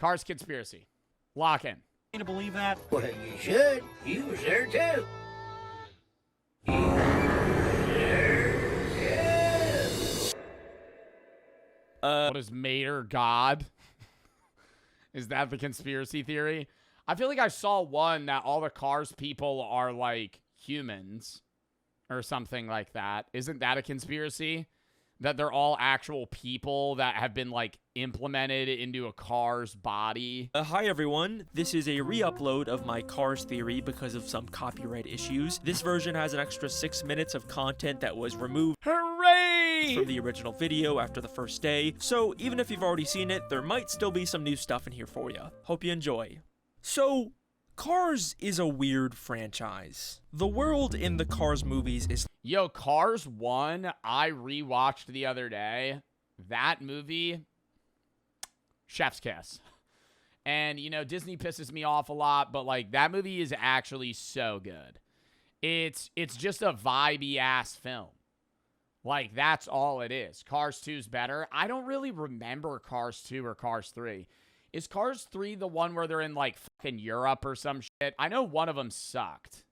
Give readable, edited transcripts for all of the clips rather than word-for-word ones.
Cars conspiracy. Lock in. To believe that? Well, you should. You was there too. What is Mater God? Is that the conspiracy theory? I feel like I saw one that all the Cars people are like humans or something like that. Isn't that a conspiracy? That they're all actual people that have been like implemented into a car's body. Hi everyone, this is a re-upload of my Cars theory because of some copyright issues. This version has an extra 6 minutes of content that was removed Hooray! from the original video after the first day, so even if you've already seen it, there might still be some new stuff in here for you. Hope you enjoy. So, Cars is a weird franchise. The world in the Cars movies is... Yo, Cars 1, I rewatched the other day. That movie, chef's kiss. And, you know, Disney pisses me off a lot, but, like, that movie is actually so good. It's just a vibey-ass film. Like, that's all it is. Cars 2's better. I don't really remember Cars 2 or Cars 3. Is Cars 3 the one where they're in, like, fucking Europe or some shit? I know one of them sucked.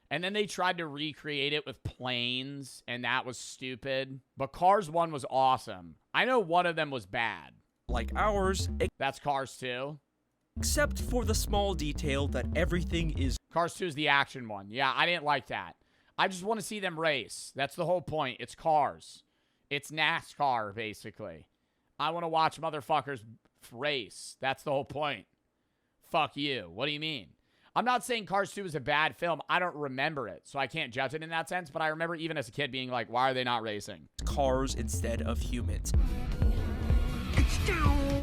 And then they tried to recreate it with planes, and that was stupid. But Cars 1 was awesome. I know one of them was bad. like ours, That's Cars 2. except for the small detail that everything is Cars 2 is the action one. Yeah, I didn't like that. I just want to see them race. That's the whole point. It's cars. It's NASCAR, basically. I want to watch motherfuckers race. That's the whole point. Fuck you. What do you mean? I'm not saying Cars 2 is a bad film. I don't remember it, so I can't judge it in that sense. But I remember even as a kid being like, why are they not racing? cars instead of humans.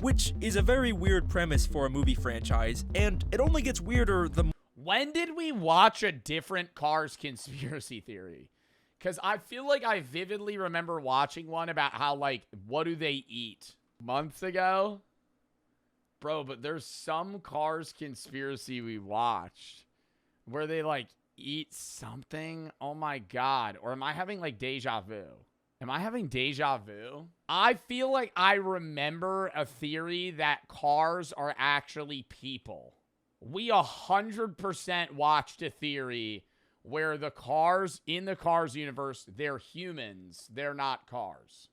Which is a very weird premise for a movie franchise, and it only gets weirder the When did we watch a different Cars conspiracy theory? Because I feel like I vividly remember watching one about how, like, what do they eat? Months ago? Bro, but there's some Cars conspiracy we watched where they, like, eat something. Oh, my God. Or am I having, like, deja vu? Am I having deja vu? I feel like I remember a theory that cars are actually people. We 100% watched a theory where the cars in the Cars universe, they're humans. They're not cars.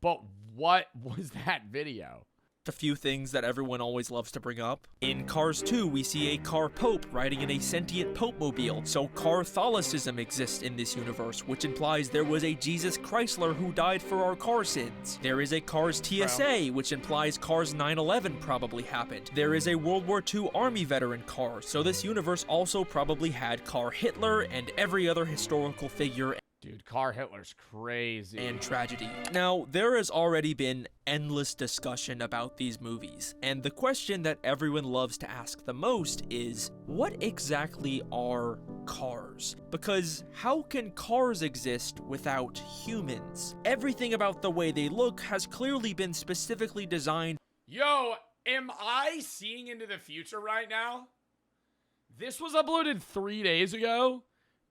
But what was that video? few things that everyone always loves to bring up. In Cars 2, we see a car pope riding in a sentient pope-mobile, so Catholicism exists in this universe, which implies there was a Jesus Chrysler who died for our car sins. There is a Cars TSA, which implies Cars 9/11 probably happened. There is a World War II Army veteran car, so this universe also probably had Car Hitler and every other historical figure Dude, Car Hitler's crazy. and tragedy. Now, there has already been endless discussion about these movies, and the question that everyone loves to ask the most is, what exactly are cars? Because how can cars exist without humans? Everything about the way they look has clearly been specifically designed. Yo, am I seeing into the future right now? This was uploaded 3 days ago,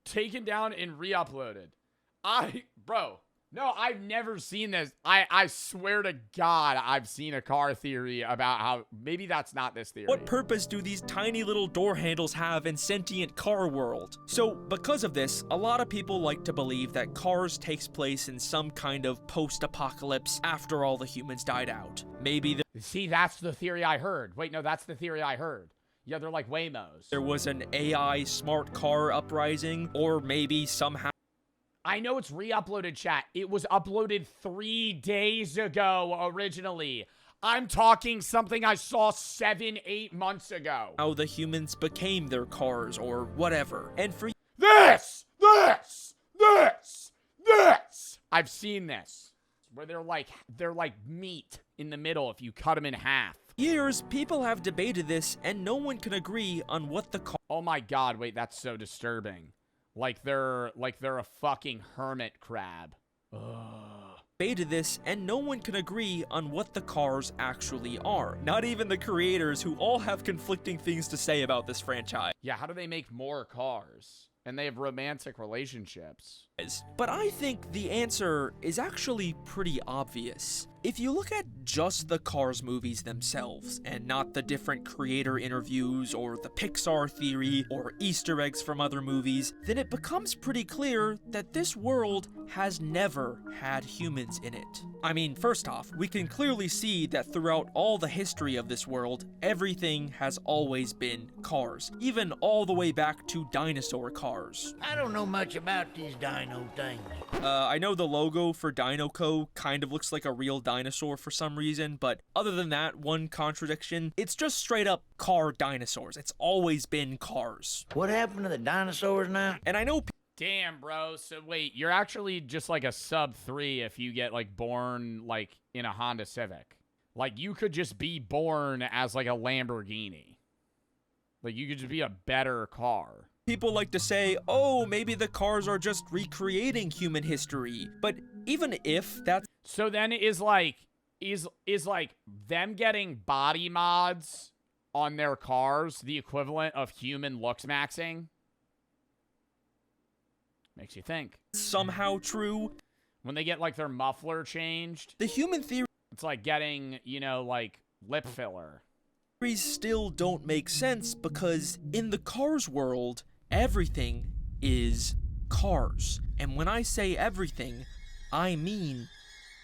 taken down and re-uploaded. Bro, no, I've never seen this. I swear to God, I've seen a car theory about how, maybe that's not this theory. What purpose do these tiny little door handles have in sentient car world? So, because of this, a lot of people like to believe that Cars takes place in some kind of post-apocalypse after all the humans died out. Maybe See, that's the theory I heard. Wait, no, that's the theory I heard. Yeah, they're like Waymos. there was an AI smart car uprising, or maybe somehow I know it's re-uploaded, chat. It was uploaded 3 days ago originally. I'm talking something I saw 7-8 months ago. how the humans became their cars, or whatever. And for This! I've seen this. Where they're like meat in the middle if you cut them in half. years, people have debated this, and no one can agree on what the car Oh my God, wait, that's so disturbing. Like they're a fucking hermit crab. Ugh. debated this, and no one can agree on what the cars actually are. Not even the creators, who all have conflicting things to say about this franchise. Yeah, how do they make more cars? And they have romantic relationships. But I think the answer is actually pretty obvious. If you look at just the Cars movies themselves, and not the different creator interviews or the Pixar theory or Easter eggs from other movies, then it becomes pretty clear that this world has never had humans in it. I mean, first off, we can clearly see that throughout all the history of this world, everything has always been cars, even all the way back to dinosaur cars. I don't know much about these dino things. I know the logo for Dinoco kind of looks like a real dinosaur for some reason, but other than that one contradiction, it's just straight up car dinosaurs. It's always been cars. What happened to the dinosaurs now? And I know Damn, bro. So wait, you're actually just like a sub 3 if you get like born like in a Honda Civic. Like you could just be born as like a Lamborghini. Like you could just be a better car. people like to say, oh, maybe the cars are just recreating human history. But even if that's... So then is like them getting body mods on their cars the equivalent of human looks maxing? Makes you think. Somehow true. When they get like their muffler changed. The human theory... It's like getting, you know, like lip filler. Theories still don't make sense because in the Cars world, everything is cars. And when I say everything, I mean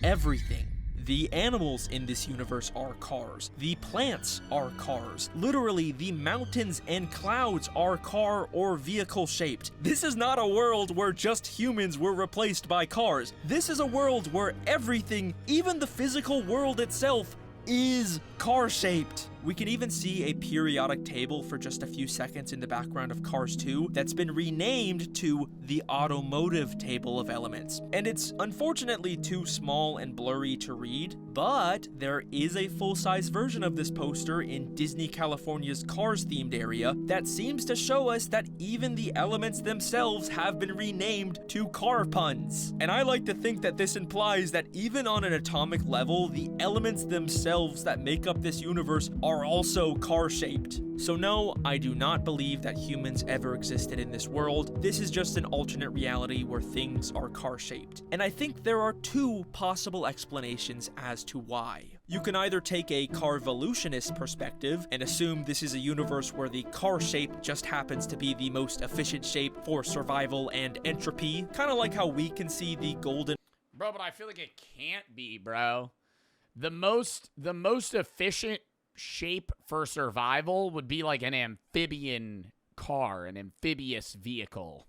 everything. The animals in this universe are cars. The plants are cars. Literally, the mountains and clouds are car or vehicle shaped. This is not a world where just humans were replaced by cars. This is a world where everything, even the physical world itself, is car-shaped. We can even see a periodic table for just a few seconds in the background of Cars 2 that's been renamed to the automotive table of elements. And it's unfortunately too small and blurry to read, but there is a full-size version of this poster in Disney California's Cars-themed area that seems to show us that even the elements themselves have been renamed to car puns. And I like to think that this implies that even on an atomic level, the elements themselves that make up this universe are also car-shaped. So no, I do not believe that humans ever existed in this world. This is just an alternate reality where things are car-shaped. And I think there are two possible explanations as to why. You can either take a carvolutionist perspective and assume this is a universe where the car shape just happens to be the most efficient shape for survival and entropy, kind of like how we can see the golden... Bro, but I feel like it can't be, bro. The most efficient shape for survival would be like an amphibian car, an amphibious vehicle.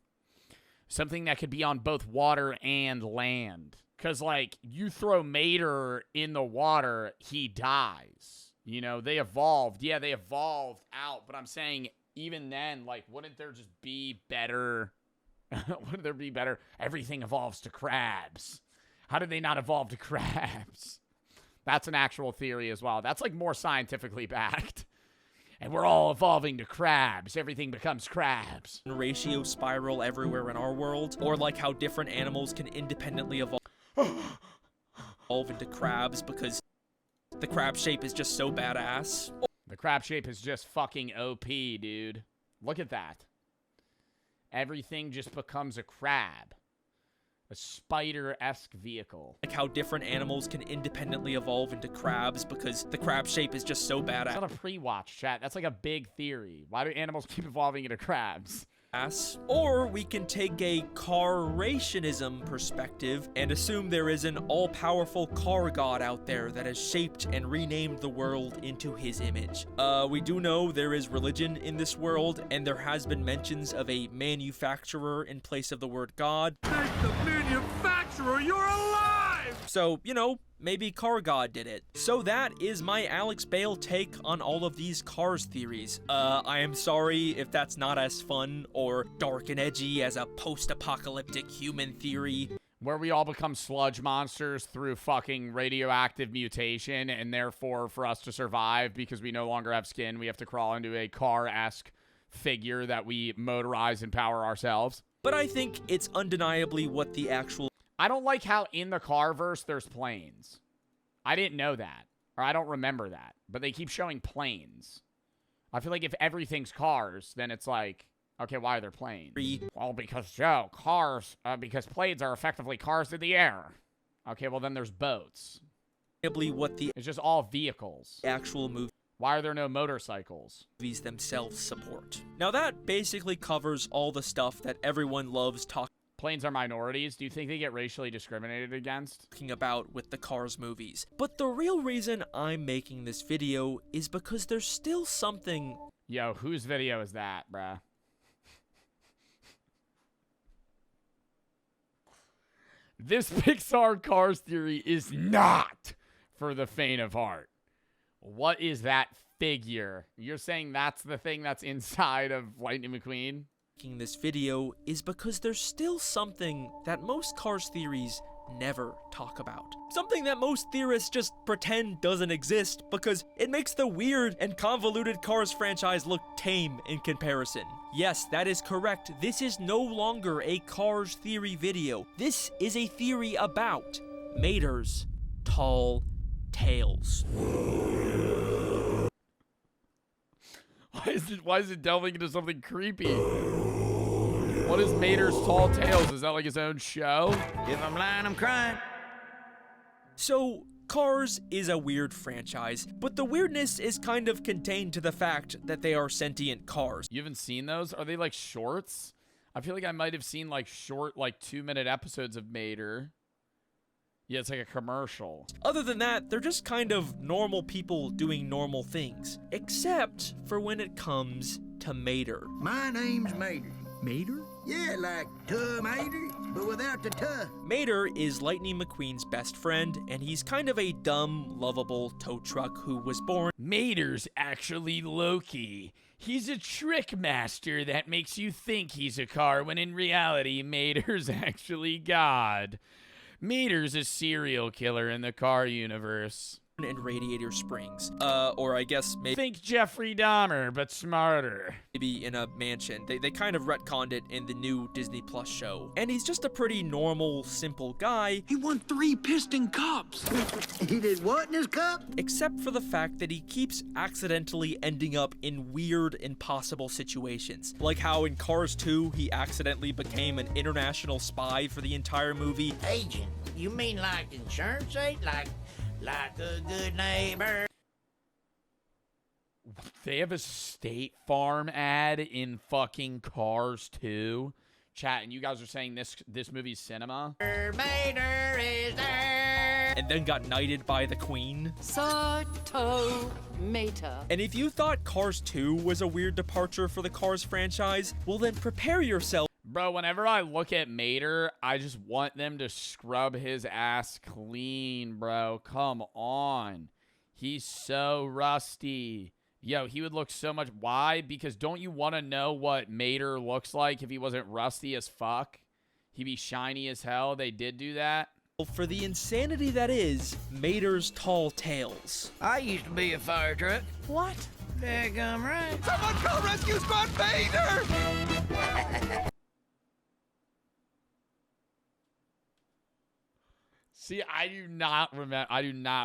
Something that could be on both water and land. Because, like, you throw Mater in the water, he dies. You know, they evolved. Yeah, they evolved out. But I'm saying, even then, like, wouldn't there just be better... wouldn't there be better... Everything evolves to crabs. How did they not evolve to crabs? That's an actual theory as well. That's like more scientifically backed. And we're all evolving to crabs. Everything becomes crabs. Ratio spiral everywhere in our world. Or like how different animals can independently evolve into crabs because the crab shape is just so badass. The crab shape is just fucking OP, dude. Look at that. Everything just becomes a crab. A spider-esque vehicle. Like how different animals can independently evolve into crabs because the crab shape is just so badass. That's not a pre-watch, chat. That's like a big theory. Why do animals keep evolving into crabs? Or we can take a car-rationism perspective and assume there is an all-powerful car god out there that has shaped and renamed the world into his image. We do know there is religion in this world, and there has been mentions of a manufacturer in place of the word god. Thank the manufacturer, you're alive! So, you know, maybe Car God did it. So that is my Alex Bale take on all of these Cars theories. I am sorry if that's not as fun or dark and edgy as a post-apocalyptic human theory. Where we all become sludge monsters through fucking radioactive mutation, and therefore for us to survive because we no longer have skin, we have to crawl into a car-esque figure that we motorize and power ourselves. But I think it's undeniably what the actual... I don't like how in the Carverse there's planes. I didn't know that. Or I don't remember that. But they keep showing planes. I feel like if everything's cars, then it's like, Okay, why are there planes? Well, because, Joe, because planes are effectively cars in the air. Okay, well, then there's boats. What the It's just all vehicles. actual movies Why are there no motorcycles? themselves support. Now that basically covers all the stuff that everyone loves Planes are minorities. Do you think they get racially discriminated against? talking about with the Cars movies. But the real reason I'm making this video is because there's still something. Yo, whose video is that, bruh? This Pixar Cars theory is not for the faint of heart. What is that figure? You're saying that's the thing that's inside of Lightning McQueen? Making this video is because there's still something that most Cars theories never talk about. Something that most theorists just pretend doesn't exist because it makes the weird and convoluted Cars franchise look tame in comparison. Yes, that is correct. This is no longer a Cars theory video. This is a theory about Mater's tall tales. Why is it delving into something creepy? What is Mater's Tall Tales? Is that like his own show? If I'm lying, I'm crying. So, Cars is a weird franchise, but the weirdness is kind of contained to the fact that they are sentient cars. You haven't seen those? Are they like shorts? I feel like I might have seen like short, like 2-minute episodes of Mater. Yeah, it's like a commercial. Other than that, they're just kind of normal people doing normal things. Except for when it comes to Mater. My name's Mater. Mater? Yeah, like Mater, but without the tuh. Mater is Lightning McQueen's best friend, and he's kind of a dumb, lovable tow truck who was born. Mater's actually Loki. He's a trick master that makes you think he's a car when in reality, Mater's actually God. Mater's a serial killer in the car universe. In Radiator Springs. Or I guess Think Jeffrey Dahmer, but smarter. maybe in a mansion. They kind of retconned it in the new Disney Plus show. And he's just a pretty normal, simple guy. He won 3 piston cups. He did what in his cup? Except for the fact that he keeps accidentally ending up in weird, impossible situations. Like how in Cars 2, he accidentally became an international spy for the entire movie. Agent. You mean like insurance agent? Like a good neighbor. They have a State Farm ad in fucking Cars 2. Chat, and you guys are saying this movie's cinema? Mater is there. And then got knighted by the Queen. Sarto Mater. And if you thought Cars 2 was a weird departure for the Cars franchise, well then prepare yourself. Bro, whenever I look at Mater, I just want them to scrub his ass clean, bro. Come on. He's so rusty. Yo, he would look so much... Why? Because don't you want to know what Mater looks like if he wasn't rusty as fuck? He'd be shiny as hell. They did do that. For the insanity that is Mater's Tall Tales. I used to be a fire truck. What? Daggum right. Someone call rescue squad Vader! See, I do not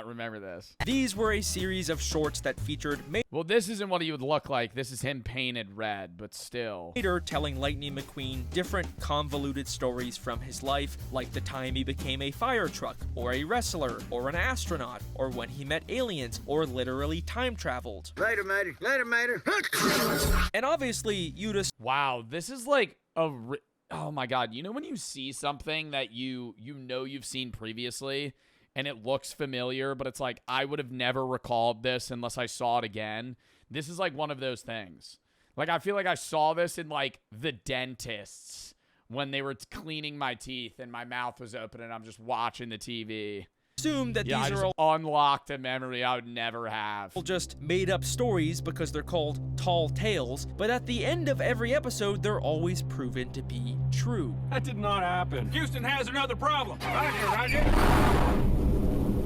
remember this. These were a series of shorts that featured Well, this isn't what he would look like. This is him painted red, but still. Mater telling Lightning McQueen different convoluted stories from his life, like the time he became a fire truck, or a wrestler, or an astronaut, or when he met aliens, or literally time traveled. Later, Mater. Later, Mater. And obviously, you just Wow, this is like oh my god, you know when you see something that you know you've seen previously and it looks familiar, but it's like, I would have never recalled this unless I saw it again? This is like one of those things. Like, I feel like I saw this in like the dentists when they were cleaning my teeth and my mouth was open and I'm just watching the TV. assume that Yeah, I these just are unlocked a memory I would never have. all just made up stories because they're called tall tales, but at the end of every episode, they're always proven to be true. That did not happen. Houston has another problem. Roger.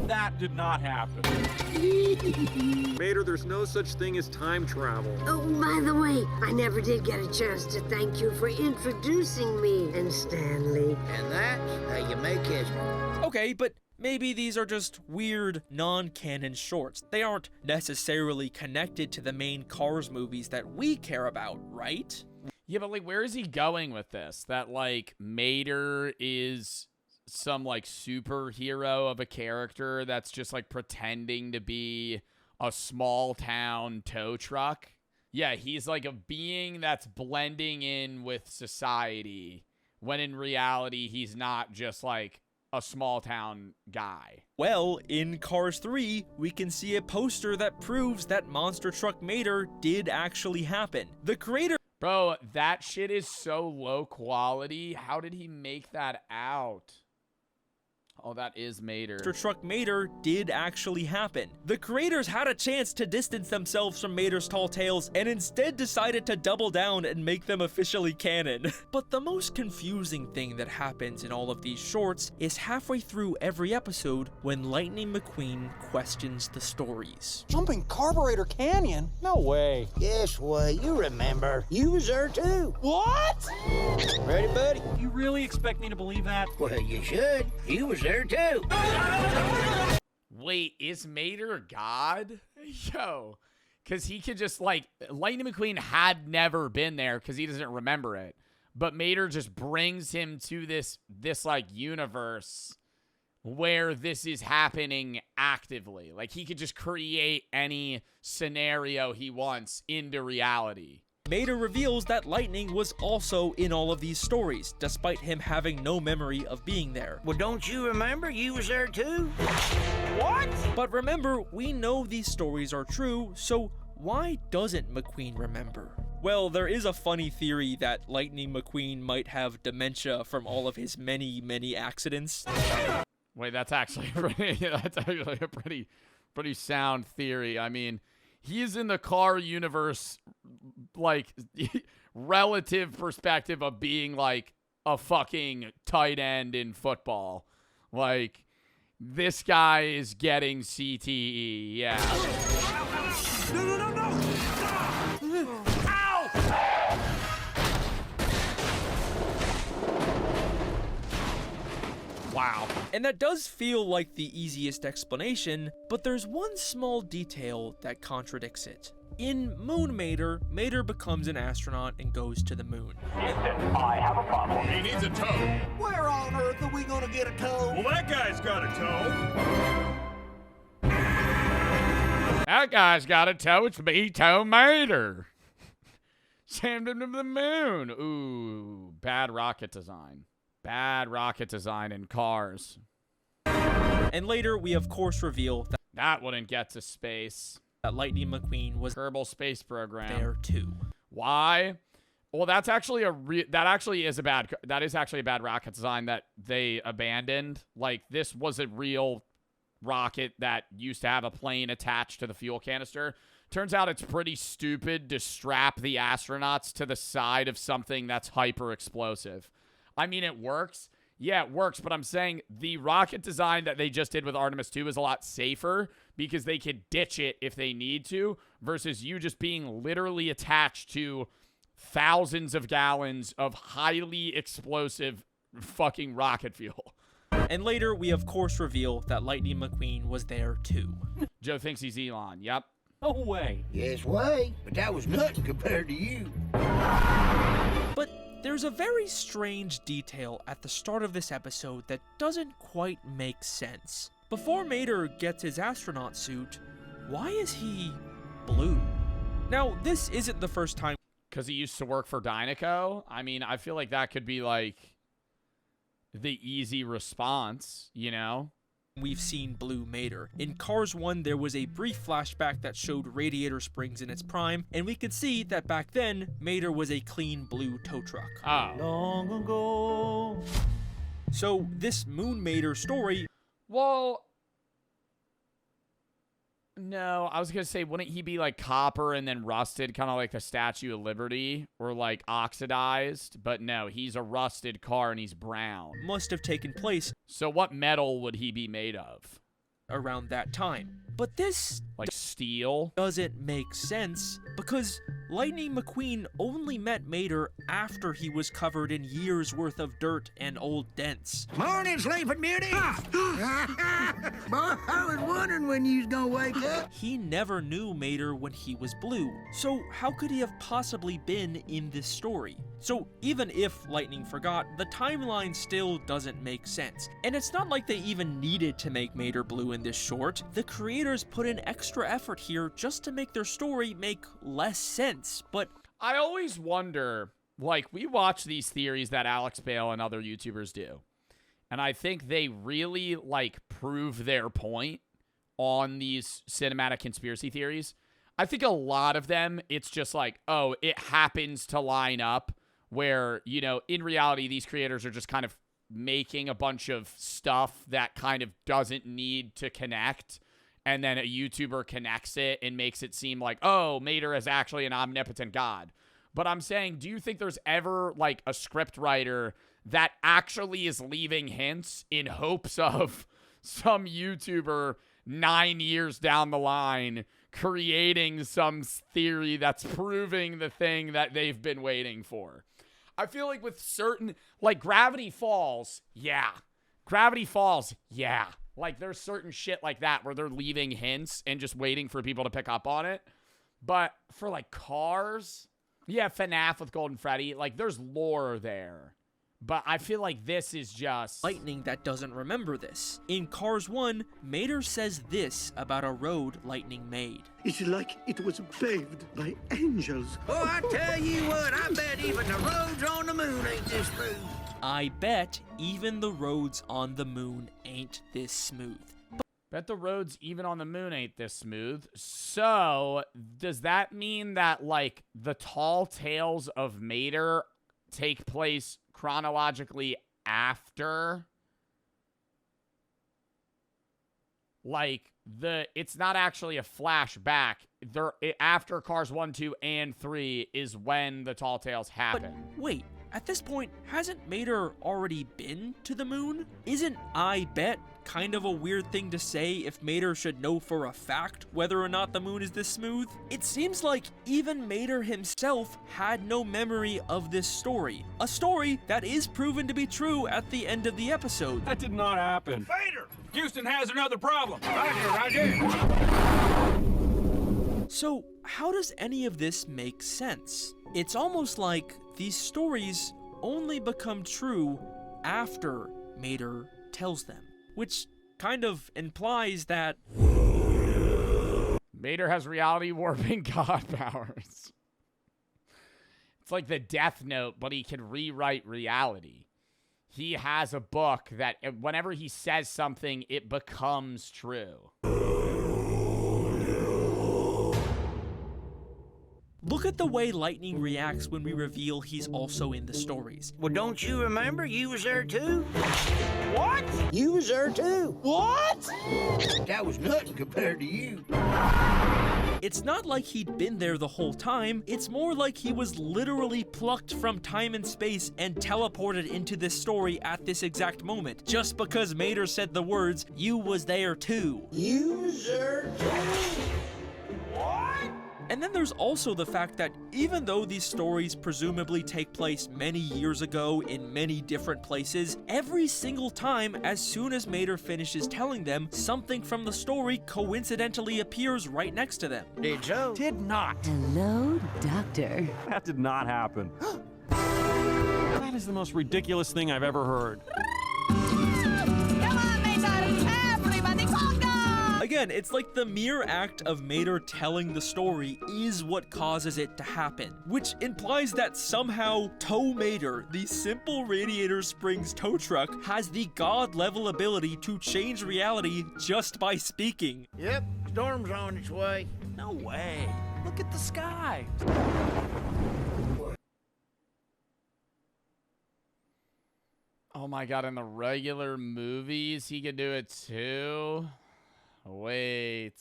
That did not happen. Mater, there's no such thing as time travel. Oh, by the way, I never did get a chance to thank you for introducing me and Stanley. And that's how you make history. Okay, but maybe these are just weird, non-canon shorts. They aren't necessarily connected to the main Cars movies that we care about, right? Yeah, but like, where is he going with this? That like Mater is some like superhero of a character that's just like pretending to be a small town tow truck. Yeah, he's like a being that's blending in with society when in reality he's not just like a small town guy. Well, in Cars 3, we can see a poster that proves that Monster Truck Mater did actually happen. The creator Bro, that shit is so low quality. How did he make that out? Oh, that is Mater. Monster Truck Mater did actually happen. The creators had a chance to distance themselves from Mater's tall tales and instead decided to double down and make them officially canon. But the most confusing thing that happens in all of these shorts is halfway through every episode when Lightning McQueen questions the stories. Jumping Carburetor Canyon? No way. Yes, way, you remember. You was there too. What? Ready, buddy? You really expect me to believe that? Well, you should. You was there too. Wait, is Mater God? Yo. Because he could just, like, Lightning McQueen had never been there because he doesn't remember it. But Mater just brings him to this like, universe where this is happening actively. Like, he could just create any scenario he wants into reality. Mater reveals that Lightning was also in all of these stories, despite him having no memory of being there. Well, don't you remember? You was there too. What? But remember, we know these stories are true, so why doesn't McQueen remember? Well, there is a funny theory that Lightning McQueen might have dementia from all of his many, many accidents. Wait, that's actually a pretty sound theory. I mean, he's in the car universe, like, relative perspective of being, like, a fucking tight end in football. Like, this guy is getting CTE, yeah. No! Ow! Wow. And that does feel like the easiest explanation, but there's one small detail that contradicts it. In Moon Mater, Mater becomes an astronaut and goes to the moon. Houston, I have a problem. He needs a tow. Where on earth are we gonna get a tow? Well, that guy's got a tow. That guy's got a toe. It's me, Toe Mater. Send him to the moon. Ooh, bad rocket design. Bad rocket design in Cars. And later, we of course reveal That wouldn't get to space. that Lightning McQueen was Kerbal Space Program. there too. Why? Well, that's actually that is actually a bad rocket design that they abandoned. Like, this was a real rocket that used to have a plane attached to the fuel canister. Turns out it's pretty stupid to strap the astronauts to the side of something that's hyper explosive. I mean, it works. Yeah, it works, but I'm saying the rocket design that they just did with Artemis 2 is a lot safer because they could ditch it if they need to versus you just being literally attached to thousands of gallons of highly explosive fucking rocket fuel. And later, we of course reveal that Lightning McQueen was there too. Joe thinks he's Elon. Yep. No way. Yes, way, but that was nothing compared to you. But there's a very strange detail at the start of this episode that doesn't quite make sense. Before Mater gets his astronaut suit, why is he blue? Now, this isn't the first time. Because he used to work for Dinoco? I mean, I feel like that could be, like, the easy response, you know? We've seen Blue Mater. In Cars 1, there was a brief flashback that showed Radiator Springs in its prime, and we could see that back then, Mater was a clean blue tow truck. Oh. Long ago. So, this Moon Mater story... Well, no, I was going to say, wouldn't he be like copper and then rusted, kind of like the Statue of Liberty, or like oxidized? But no, he's a rusted car and he's brown. must have taken place So what metal would he be made of? around that time. But this Like steel? doesn't make sense, because Lightning McQueen only met Mater after he was covered in years worth of dirt and old dents. Morning, Sleeping Beauty! Boy, I was wondering when you was gonna wake up. He never knew Mater when he was blue, so how could he have possibly been in this story? So even if Lightning forgot, the timeline still doesn't make sense. And it's not like they even needed to make Mater blue in this short. The creators put in extra effort here just to make their story make less sense, but I always wonder, like, we watch these theories that Alex Bale and other YouTubers do, and I think they really, like, prove their point on these cinematic conspiracy theories. I think a lot of them, it's just like, oh, it happens to line up where, you know, in reality, these creators are just kind of making a bunch of stuff that kind of doesn't need to connect, and then a YouTuber connects it and makes it seem like, oh, Mater is actually an omnipotent god. But I'm saying, do you think there's ever, like, a script writer that actually is leaving hints in hopes of some YouTuber 9 years down the line creating some theory that's proving the thing that they've been waiting for? I feel like with certain, like, Gravity Falls, yeah. Gravity Falls, yeah. Like, there's certain shit like that where they're leaving hints and just waiting for people to pick up on it. But for, like, Cars, yeah, FNAF with Golden Freddy, like, there's lore there. But I feel like this is just Lightning that doesn't remember this. In Cars 1, Mater says this about a road Lightning made. It's like it was paved by angels. Oh, I tell you what, I bet even the roads on the moon ain't this smooth. I bet even the roads on the moon ain't this smooth. Bet the roads even on the moon ain't this smooth. So, does that mean that, like, the tall tales of Mater take place chronologically after? Like, it's not actually a flashback. After Cars 1, 2, and 3 is when the tall tales happen. But wait, at this point, hasn't Mater already been to the moon? Isn't I bet kind of a weird thing to say if Mater should know for a fact whether or not the moon is this smooth? It seems like even Mater himself had no memory of this story. A story that is proven to be true at the end of the episode. That did not happen. Vader! Houston has another problem. Roger. So, how does any of this make sense? It's almost like these stories only become true after Mater tells them, which kind of implies that Mater has reality warping god powers. It's like the Death Note, but he can rewrite reality. He has a book that whenever he says something, it becomes true. Look at the way Lightning reacts when we reveal he's also in the stories. Well, don't you remember? You was there too. What? You was there too. What? That was nothing compared to you. It's not like he'd been there the whole time, it's more like he was literally plucked from time and space and teleported into this story at this exact moment, just because Mater said the words, "You was there too." You was there too. And then there's also the fact that even though these stories presumably take place many years ago in many different places, every single time, as soon as Mater finishes telling them, something from the story coincidentally appears right next to them. Did so? Did not. Hello, Doctor. That did not happen. That is the most ridiculous thing I've ever heard. Come on, Mater! Everybody conga! Again, it's like the mere act of Mater telling the story is what causes it to happen, which implies that somehow Tow Mater, the simple Radiator Springs tow truck, has the god-level ability to change reality just by speaking. Yep, storm's on its way. No way. Look at the sky. Oh my god, in the regular movies, he could do it too? Wait.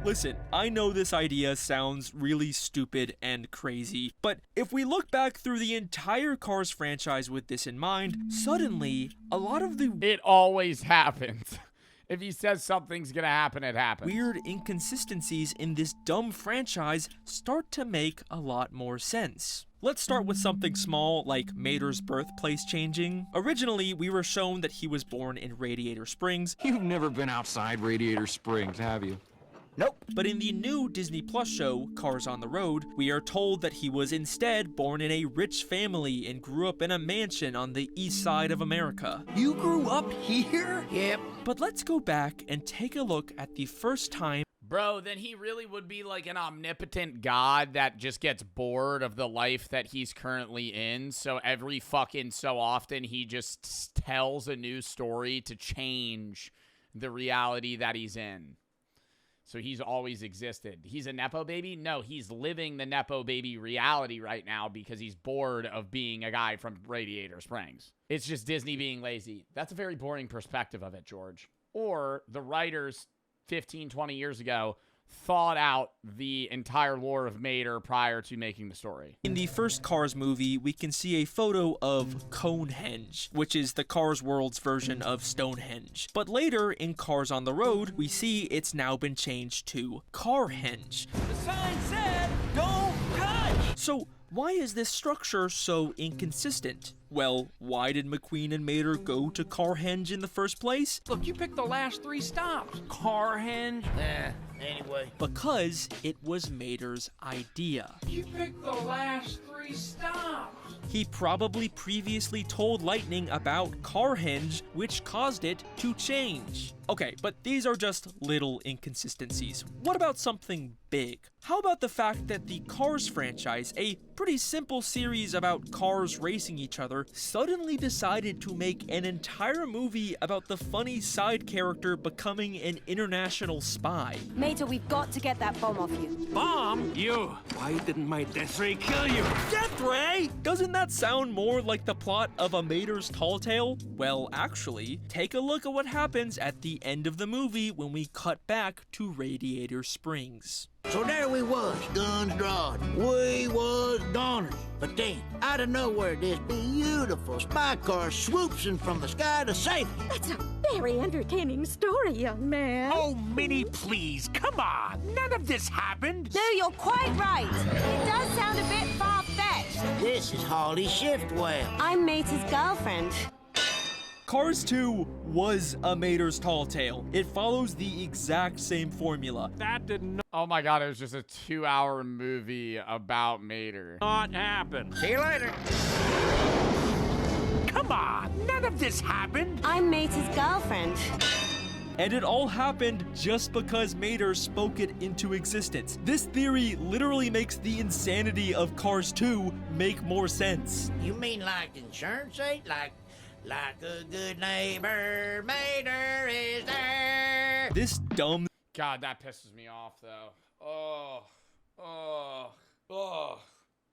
Listen, I know this idea sounds really stupid and crazy, but if we look back through the entire Cars franchise with this in mind, suddenly, a lot of the... It always happens. If he says something's gonna happen, it happens. Weird inconsistencies in this dumb franchise start to make a lot more sense. Let's start with something small, like Mater's birthplace changing. Originally, we were shown that he was born in Radiator Springs. You've never been outside Radiator Springs, have you? Nope. But in the new Disney Plus show, Cars on the Road, we are told that he was instead born in a rich family and grew up in a mansion on the east side of America. You grew up here? Yep. But let's go back and take a look at the first time. Bro, then he really would be like an omnipotent god that just gets bored of the life that he's currently in. So every fucking so often, he just tells a new story to change the reality that he's in. So he's always existed. He's a Nepo baby? No, he's living the Nepo baby reality right now because he's bored of being a guy from Radiator Springs. It's just Disney being lazy. That's a very boring perspective of it, George. Or the writers 15, 20 years ago thought out the entire lore of Mater prior to making the story. In the first Cars movie, we can see a photo of Conehenge, which is the Cars world's version of Stonehenge. But later, in Cars on the Road, we see it's now been changed to Carhenge. The sign said, don't touch! So, why is this structure so inconsistent? Well, why did McQueen and Mater go to Carhenge in the first place? Look, you picked the last 3 stops. Carhenge. Anyway. Because it was Mater's idea. You picked the last 3 stops. He probably previously told Lightning about Carhenge, which caused it to change. Okay, but these are just little inconsistencies. What about something big? How about the fact that the Cars franchise, a pretty simple series about cars racing each other, suddenly decided to make an entire movie about the funny side character becoming an international spy? Mater, we've got to get that bomb off you. Bomb? You. Why didn't my death ray kill you? Death Ray? Doesn't that sound more like the plot of a Mater's Tall Tale? Well, actually, take a look at what happens at the end of the movie when we cut back to Radiator Springs. So there we was, guns drawn. We was goners. But then, out of nowhere, this beautiful spy car swoops in from the sky to safety. That's a very entertaining story, young man. Oh, Minnie, please, come on. None of this happened. No, you're quite right. It does sound a bit far-fetched. This is Holly Shiftwell. I'm Mater's girlfriend. Cars 2 was a Mater's Tall Tale. It follows the exact same formula. That did Oh my god, it was just a 2-hour movie about Mater. not happen. See you later. Come on, none of this happened. I'm Mater's girlfriend. And it all happened just because Mater spoke it into existence. This theory literally makes the insanity of Cars 2 make more sense. You mean like insurance aid? Like a good neighbor, Mater is there. This dumb God, that pisses me off, though.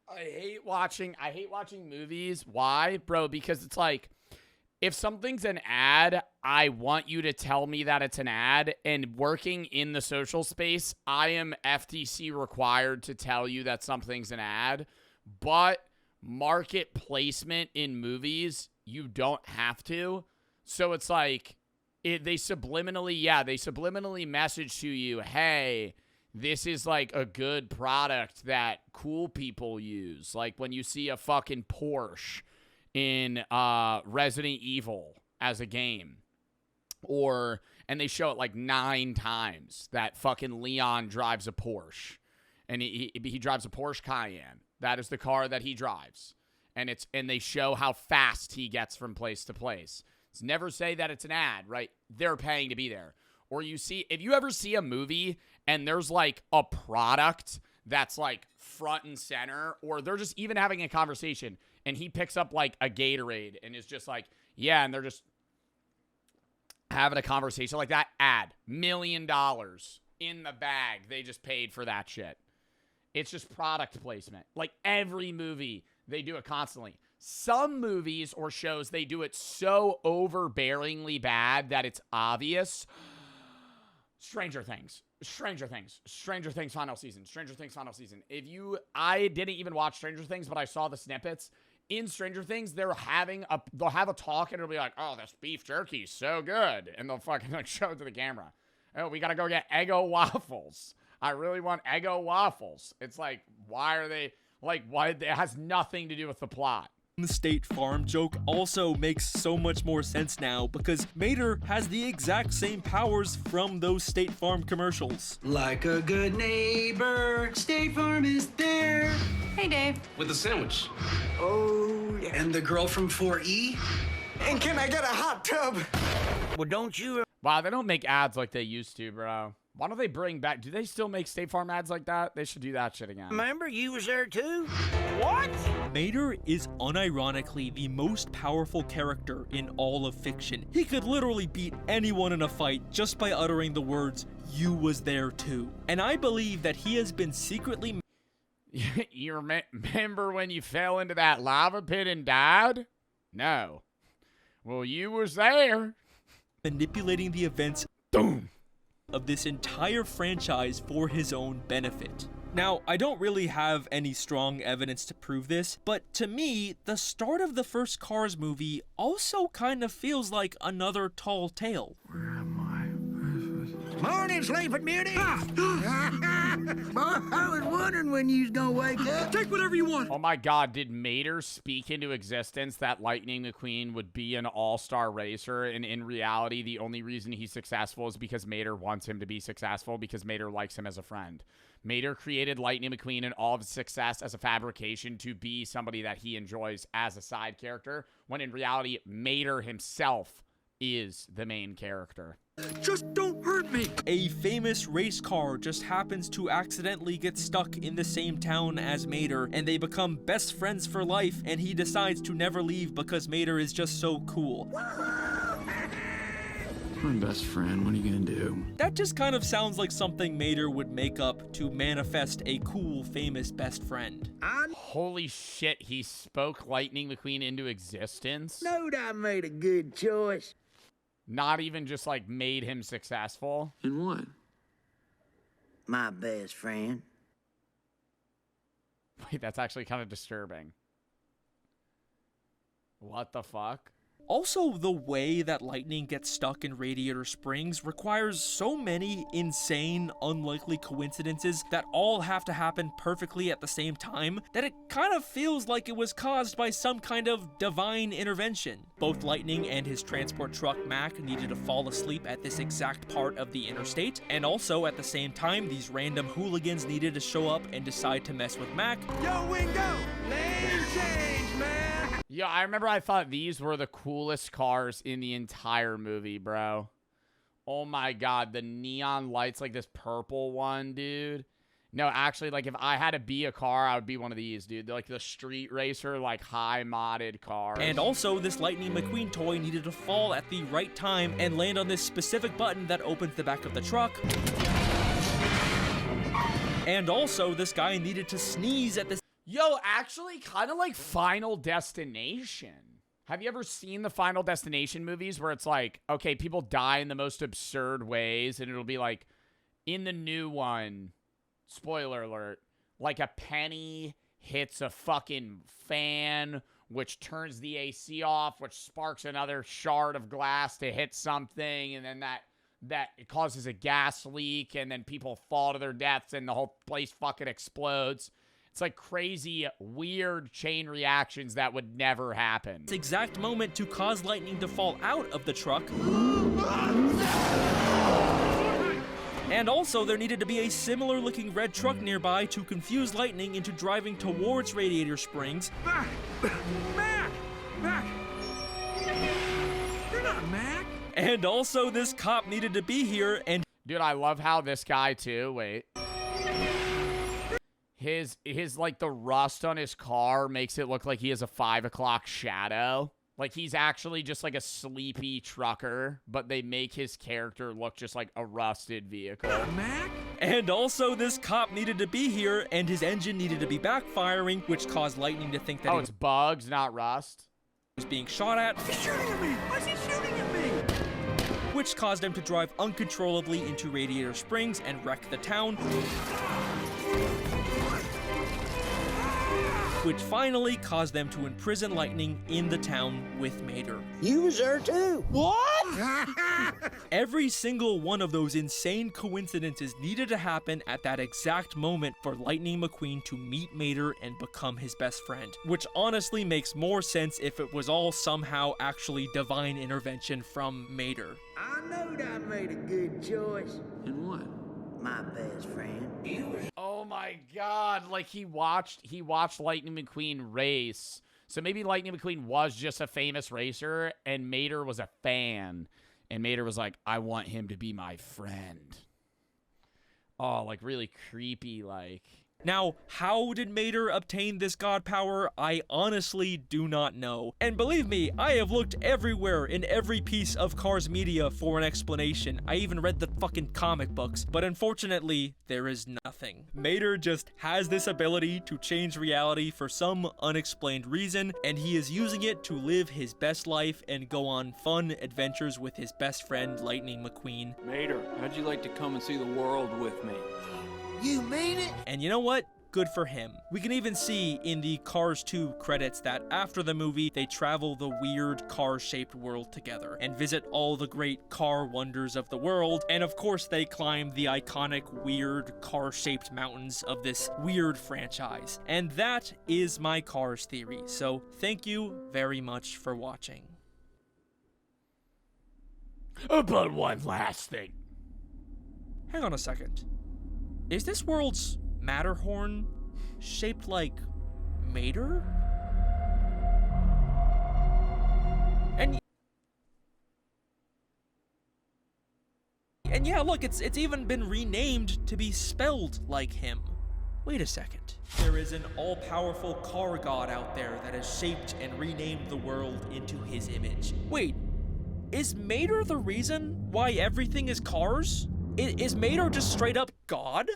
I hate watching movies. Why? Bro, because it's like, if something's an ad, I want you to tell me that it's an ad. And working in the social space, I am FTC required to tell you that something's an ad. But market placement in movies, you don't have to. So it's like, they subliminally message to you, hey, this is like a good product that cool people use. Like when you see a fucking Porsche in Resident Evil as a game. And they show it like 9 times that fucking Leon drives a Porsche. And he drives a Porsche Cayenne. That is the car that he drives. And they show how fast he gets from place to place. It's never say that it's an ad, right? They're paying to be there. Or if you ever see a movie and there's like a product that's like front and center, or they're just even having a conversation and he picks up like a Gatorade and is just like, yeah, and they're just having a conversation like that, ad, $1 million in the bag. They just paid for that shit. It's just product placement. Like every movie, they do it constantly. Some movies or shows, they do it so overbearingly bad that it's obvious. Stranger Things final season. I didn't even watch Stranger Things, but I saw the snippets. in Stranger Things, they'll have a talk and it'll be like, oh, this beef jerky is so good. And they'll fucking like show it to the camera. Oh, we gotta go get Eggo waffles. I really want Eggo waffles. It's like, why are they, like, why? It has nothing to do with the plot. The State Farm joke also makes so much more sense now because Mater has the exact same powers from those State Farm commercials. Like a good neighbor, State Farm is there. Hey, Dave. With a sandwich. Oh, yeah. And the girl from 4E? And can I get a hot tub? Well, don't you... Wow, they don't make ads like they used to, bro. Why don't they bring back... Do they still make State Farm ads like that? They should do that shit again. Remember, you was there too? What? Mater is unironically the most powerful character in all of fiction. He could literally beat anyone in a fight just by uttering the words, "You was there too." And I believe that he has been secretly... You remember when you fell into that lava pit and died? No. Well, you was there. Manipulating the events Boom. of this entire franchise for his own benefit. Now, I don't really have any strong evidence to prove this, but to me, the start of the first Cars movie also kind of feels like another Tall Tale. Morning, Sleeping Beauty! Boy, I was wondering when you was gonna wake up. Take whatever you want. Oh my god, did Mater speak into existence that Lightning McQueen would be an all-star racer, and in reality, the only reason he's successful is because Mater wants him to be successful, because Mater likes him as a friend. Mater created Lightning McQueen and all of his success as a fabrication to be somebody that he enjoys as a side character, when in reality, Mater himself is the main character. Just don't hurt me. A famous race car just happens to accidentally get stuck in the same town as Mater, and they become best friends for life, and he decides to never leave because Mater is just so cool. My best friend, what are you gonna do? That just kind of sounds like something Mater would make up to manifest a cool, famous best friend. Holy shit, he spoke Lightning McQueen into existence? Knowed I made a good choice. Not even just, like, made him successful? In what? My best friend. Wait, that's actually kind of disturbing. What the fuck? Also, the way that Lightning gets stuck in Radiator Springs requires so many insane, unlikely coincidences that all have to happen perfectly at the same time that it kind of feels like it was caused by some kind of divine intervention. Both Lightning and his transport truck Mac needed to fall asleep at this exact part of the interstate, and also at the same time, these random hooligans needed to show up and decide to mess with Mac. Yo, Wingo, lane change, man. Yeah, I remember I thought these were the coolest cars in the entire movie, bro. Oh my god, the neon lights, like this purple one, dude. No, actually, like, if I had to be a car, I would be one of these, dude. They're like the street racer, like, high-modded cars. And also, this Lightning McQueen toy needed to fall at the right time and land on this specific button that opens the back of the truck. And also, this guy needed to sneeze at this. Yo, actually, kind of like Final Destination. Have you ever seen the Final Destination movies where it's like, okay, people die in the most absurd ways, and it'll be like, in the new one, spoiler alert, like a penny hits a fucking fan, which turns the AC off, which sparks another shard of glass to hit something, and then that it causes a gas leak, and then people fall to their deaths, and the whole place fucking explodes. It's like crazy, weird chain reactions that would never happen. This exact moment to cause Lightning to fall out of the truck. And also, there needed to be a similar-looking red truck nearby to confuse Lightning into driving towards Radiator Springs. Mac! Mac! You're not Mac! And also, this cop needed to be here, and... Dude, I love how this guy, too, wait. His like, the rust on his car makes it look like he has a 5 o'clock shadow. Like, he's actually just, like, a sleepy trucker, but they make his character look just like a rusted vehicle. Mac? And also, this cop needed to be here, and his engine needed to be backfiring, which caused Lightning to think that it's bugs, not rust. Was being shot at. He's shooting at me! Why is he shooting at me? Which caused him to drive uncontrollably into Radiator Springs and wreck the town. which finally caused them to imprison Lightning in the town with Mater. You was there too. What? Every single one of those insane coincidences needed to happen at that exact moment for Lightning McQueen to meet Mater and become his best friend, which honestly makes more sense if it was all somehow actually divine intervention from Mater. I knowed I made a good choice. And what? My best friend. Oh my god, like he watched Lightning McQueen race. So maybe Lightning McQueen was just a famous racer and Mater was a fan. And Mater was like, I want him to be my friend. Oh, like really creepy, like. Now, how did Mater obtain this god power? I honestly do not know. And believe me, I have looked everywhere in every piece of Cars media for an explanation. I even read the fucking comic books, but unfortunately, there is nothing. Mater just has this ability to change reality for some unexplained reason, and he is using it to live his best life and go on fun adventures with his best friend, Lightning McQueen. Mater, how'd you like to come and see the world with me? You mean it? And you know what? Good for him. We can even see in the Cars 2 credits that after the movie, they travel the weird car-shaped world together and visit all the great car wonders of the world. And of course, they climb the iconic weird car-shaped mountains of this weird franchise. And that is my Cars theory. So thank you very much for watching. But one last thing. Hang on a second. Is this world's Matterhorn shaped like Mater? And yeah, look, it's even been renamed to be spelled like him. Wait a second. There is an all-powerful car god out there that has shaped and renamed the world into his image. Wait, is Mater the reason why everything is cars? Is Mater just straight up God?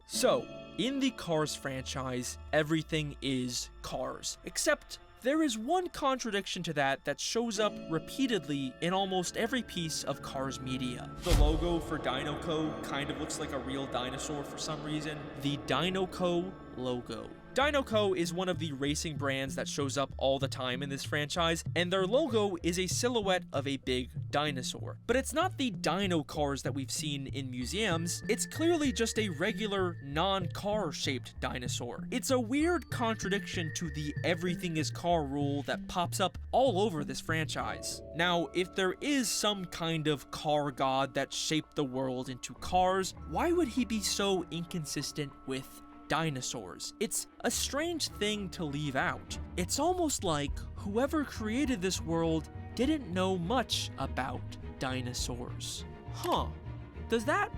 So, in the Cars franchise, everything is cars. Except, there is one contradiction to that shows up repeatedly in almost every piece of Cars media. The logo for Dinoco kind of looks like a real dinosaur for some reason. The Dinoco logo. Dinoco is one of the racing brands that shows up all the time in this franchise, and their logo is a silhouette of a big dinosaur. But it's not the dino cars that we've seen in museums, it's clearly just a regular, non-car shaped dinosaur. It's a weird contradiction to the everything is car rule that pops up all over this franchise. Now, if there is some kind of car god that shaped the world into cars, why would he be so inconsistent with dinosaurs? It's a strange thing to leave out. It's almost like whoever created this world didn't know much about dinosaurs. Huh. Does that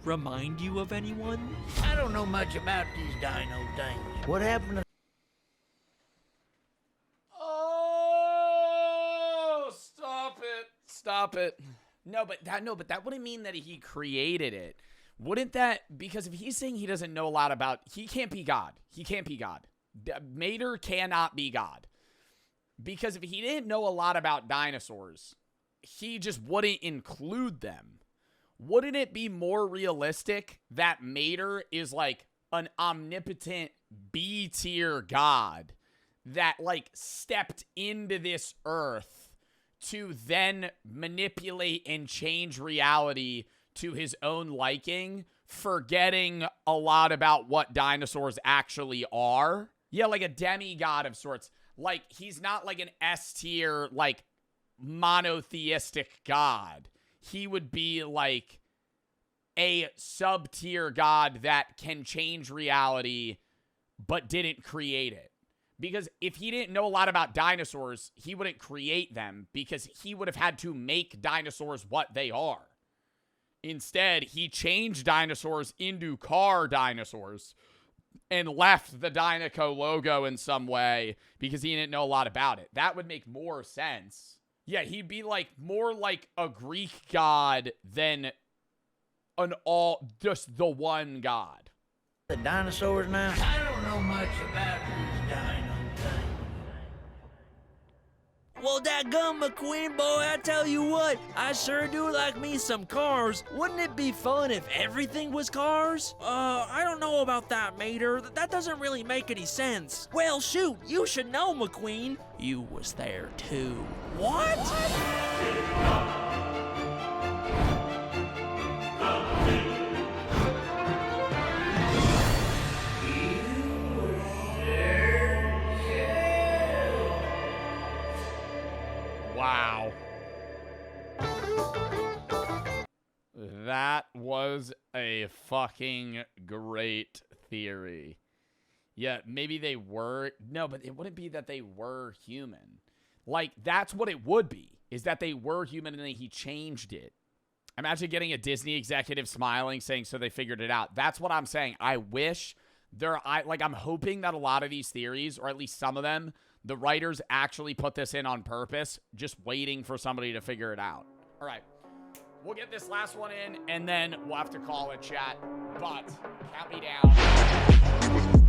remind you of anyone? I don't know much about these dino things. What happened to... Oh, stop it. Stop it. No, but that wouldn't mean that he created it. Wouldn't that, because if he's saying he doesn't know a lot about, he can't be God. He can't be God. Mater cannot be God. Because if he didn't know a lot about dinosaurs, he just wouldn't include them. Wouldn't it be more realistic that Mater is like an omnipotent B-tier God that like stepped into this earth to then manipulate and change reality to his own liking, forgetting a lot about what dinosaurs actually are? Yeah, like a demigod of sorts. Like, he's not like an S-tier, like, monotheistic god. He would be like a sub-tier god that can change reality but didn't create it. Because if he didn't know a lot about dinosaurs, he wouldn't create them because he would have had to make dinosaurs what they are. Instead, he changed dinosaurs into car dinosaurs and left the Dinoco logo in some way because he didn't know a lot about it. That would make more sense. Yeah, he'd be like more like a Greek god than just the one god. The dinosaurs now? I don't know much about these dino Well, dadgum, McQueen, boy, I tell you what, I sure do like me some cars. Wouldn't it be fun if everything was cars? I don't know about that, Mater. That doesn't really make any sense. Well, shoot, you should know, McQueen. You was there, too. What? Wow. That was a fucking great theory. Yeah, maybe they were. No, but it wouldn't be that they were human. Like, that's what it would be, is that they were human and then he changed it. Imagine getting a Disney executive smiling, saying, so they figured it out. That's what I'm saying. I wish I'm hoping that a lot of these theories, or at least some of them, the writers actually put this in on purpose, just waiting for somebody to figure it out. All right. We'll get this last one in, and then we'll have to call it, chat. But count me down.